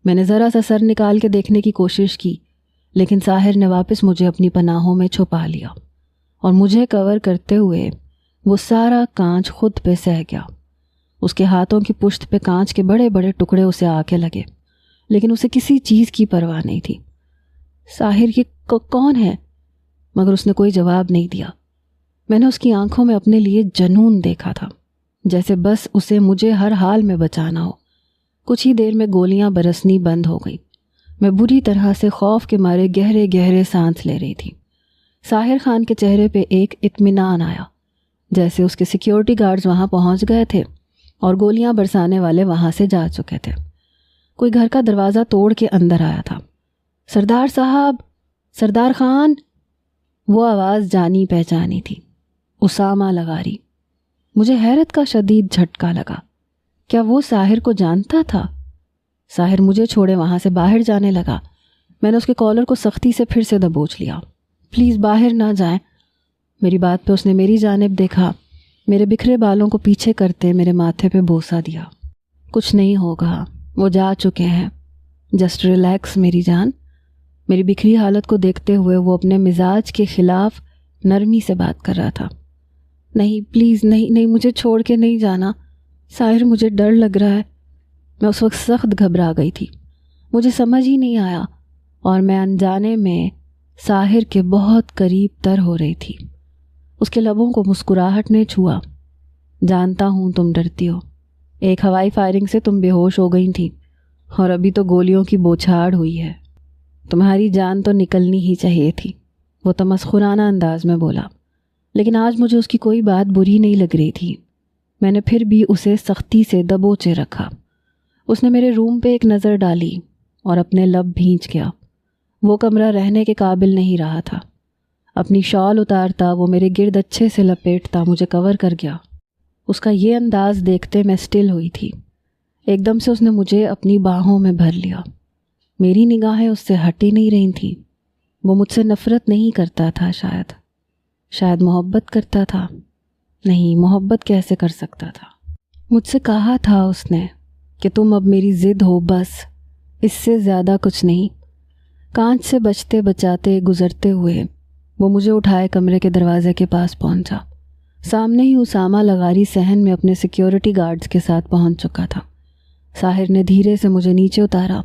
میں نے ذرا سا سر نکال کے دیکھنے کی کوشش کی، لیکن ساحر نے واپس مجھے اپنی پناہوں میں چھپا لیا اور مجھے کور کرتے ہوئے وہ سارا کانچ خود پہ سہ گیا۔ اس کے ہاتھوں کی پشت پہ کانچ کے بڑے بڑے ٹکڑے اسے آ کے لگے، لیکن اسے کسی چیز کی پرواہ نہیں تھی۔ ساحر یہ کون ہے؟ مگر اس نے کوئی جواب نہیں دیا۔ میں نے اس کی آنکھوں میں اپنے لیے جنون دیکھا تھا، جیسے بس اسے مجھے ہر حال میں بچانا ہو۔ کچھ ہی دیر میں گولیاں برسنی بند ہو گئیں۔ میں بری طرح سے خوف کے مارے گہرے گہرے سانس لے رہی تھی۔ ساحر خان کے چہرے پہ ایک اطمینان آیا، جیسے اس کے سیکیورٹی گارڈز وہاں پہنچ گئے تھے اور گولیاں برسانے والے وہاں سے جا چکے تھے۔ کوئی گھر کا دروازہ توڑ کے اندر آیا تھا۔ سردار صاحب، سردار خان! وہ آواز جانی پہچانی تھی، اسامہ لغاری۔ مجھے حیرت کا شدید جھٹکا لگا۔ کیا وہ ساحر کو جانتا تھا؟ ساحر مجھے چھوڑے وہاں سے باہر جانے لگا۔ میں نے اس کے کالر کو سختی سے پھر سے دبوچ لیا۔ پلیز باہر نہ جائیں۔ میری بات پہ اس نے میری جانب دیکھا، میرے بکھرے بالوں کو پیچھے کرتے میرے ماتھے پہ بوسہ دیا۔ کچھ نہیں ہوگا، وہ جا چکے ہیں، جسٹ ریلیکس میری جان۔ میری بکھری حالت کو دیکھتے ہوئے وہ اپنے مزاج کے خلاف نرمی سے بات کر رہا تھا۔ نہیں پلیز، نہیں، مجھے چھوڑ کے نہیں جانا ساحر، مجھے ڈر لگ رہا ہے۔ میں اس وقت سخت گھبرا گئی تھی، مجھے سمجھ ہی نہیں آیا، اور میں انجانے میں ساحر کے بہت قریب تر ہو رہی تھی۔ اس کے لبوں کو مسکراہٹ نے چھوا۔ جانتا ہوں تم ڈرتی ہو، ایک ہوائی فائرنگ سے تم بے ہوش ہو گئی تھی، اور ابھی تو گولیوں کی بوچھاڑ ہوئی ہے، تمہاری جان تو نکلنی ہی چاہیے تھی، وہ تمسخرانہ انداز میں بولا۔ لیکن آج مجھے اس کی کوئی بات بری نہیں لگ رہی تھی۔ میں نے پھر بھی اسے سختی سے دبوچے رکھا۔ اس نے میرے روم پہ ایک نظر ڈالی اور اپنے لب بھینچ گیا۔ وہ کمرہ رہنے کے قابل نہیں رہا تھا۔ اپنی شال اتارتا وہ میرے گرد اچھے سے لپیٹتا مجھے کور کر گیا۔ اس کا یہ انداز دیکھتے میں سٹل ہوئی تھی۔ ایک دم سے اس نے مجھے اپنی باہوں میں بھر لیا۔ میری نگاہیں اس سے ہٹی نہیں رہی تھیں۔ وہ مجھ سے نفرت نہیں کرتا تھا، شاید محبت کرتا تھا۔ نہیں، محبت کیسے کر سکتا تھا؟ مجھ سے کہا تھا اس نے کہ تم اب میری ضد ہو، بس اس سے زیادہ کچھ نہیں۔ کانچ سے بچتے بچاتے گزرتے ہوئے وہ مجھے اٹھائے کمرے کے دروازے کے پاس پہنچا۔ سامنے ہی اسامہ لغاری صحن میں اپنے سیکیورٹی گارڈز کے ساتھ پہنچ چکا تھا۔ ساحر نے دھیرے سے مجھے نیچے اتارا۔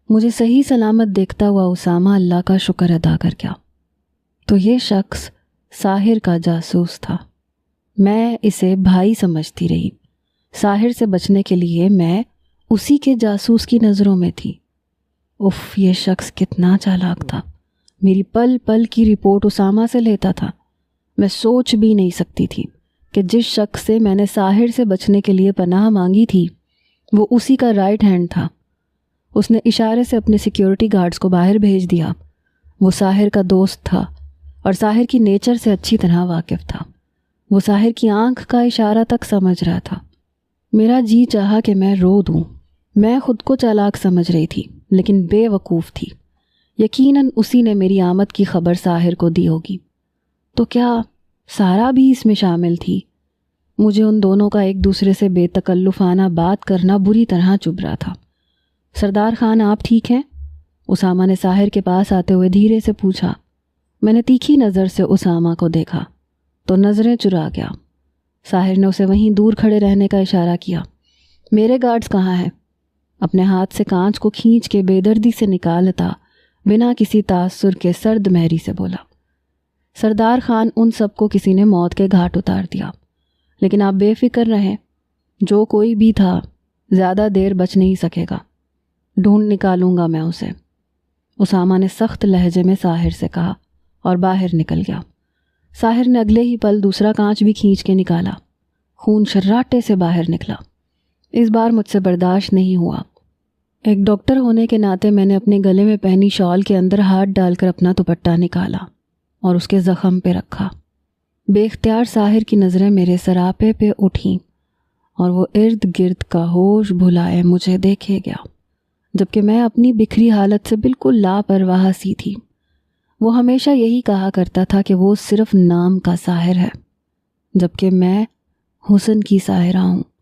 مجھے صحیح سلامت دیکھتا ہوا اسامہ اللہ کا شکر ادا کر گیا۔ تو یہ شخص ساحر کا جاسوس تھا۔ میں اسے بھائی سمجھتی رہی۔ ساحر سے بچنے کے لیے میں اسی کے جاسوس کی نظروں میں تھی۔ اف، یہ شخص کتنا چالاک تھا۔ میری پل پل کی رپورٹ اسامہ سے لیتا تھا۔ میں سوچ بھی نہیں سکتی تھی کہ جس شخص سے میں نے ساحر سے بچنے کے لیے پناہ مانگی تھی وہ اسی کا رائٹ ہینڈ تھا۔ اس نے اشارے سے اپنے سیکیورٹی گارڈز کو باہر بھیج دیا۔ وہ ساحر کا دوست تھا اور ساحر کی نیچر سے اچھی طرح واقف تھا۔ وہ ساحر کی آنکھ کا اشارہ تک سمجھ رہا تھا۔ میرا جی چاہا کہ میں رو دوں۔ میں خود کو چالاک سمجھ رہی تھی، لیکن بے وقوف تھی۔ یقیناً اسی نے میری آمد کی خبر ساحر کو دی ہوگی۔ تو کیا سارا بھی اس میں شامل تھی؟ مجھے ان دونوں کا ایک دوسرے سے بے تکلفانہ بات کرنا بری طرح چبھ رہا تھا۔ سردار خان، آپ ٹھیک ہیں؟ اسامہ نے ساحر کے پاس آتے ہوئے دھیرے سے پوچھا۔ میں نے تیکھی نظر سے اسامہ کو دیکھا تو نظریں چرا گیا۔ ساحر نے اسے وہیں دور کھڑے رہنے کا اشارہ کیا۔ میرے گارڈز کہاں ہیں؟ اپنے ہاتھ سے کانچ کو کھینچ کے بے دردی سے نکالتا بنا کسی تاثر کے سرد مہری سے بولا، سردار خان، ان سب کو کسی نے موت کے گھاٹ اتار دیا، لیکن آپ بے فکر رہیں، جو کوئی بھی تھا زیادہ دیر بچ نہیں سکے گا، ڈھونڈ نکالوں گا میں اسے۔ اسامہ نے سخت لہجے میں ساحر سے کہا اور باہر نکل گیا۔ ساحر نے اگلے ہی پل دوسرا کانچ بھی کھینچ کے نکالا۔ خون شراٹے سے باہر نکلا۔ اس بار مجھ سے برداشت نہیں ہوا۔ ایک ڈاکٹر ہونے کے ناطے میں نے اپنے گلے میں پہنی شال کے اندر ہاتھ ڈال کر اپنا دوپٹہ نکالا اور اس کے زخم پہ رکھا۔ بے اختیار ساحر کی نظریں میرے سراپے پہ اٹھیں اور وہ ارد گرد کا ہوش بھلائے مجھے دیکھے گیا، جبکہ میں اپنی بکھری حالت سے بالکل لاپرواہ سی تھی۔ وہ ہمیشہ یہی کہا کرتا تھا کہ وہ صرف نام کا ساحر ہے، جبکہ میں حسن کی ساحرہ ہوں۔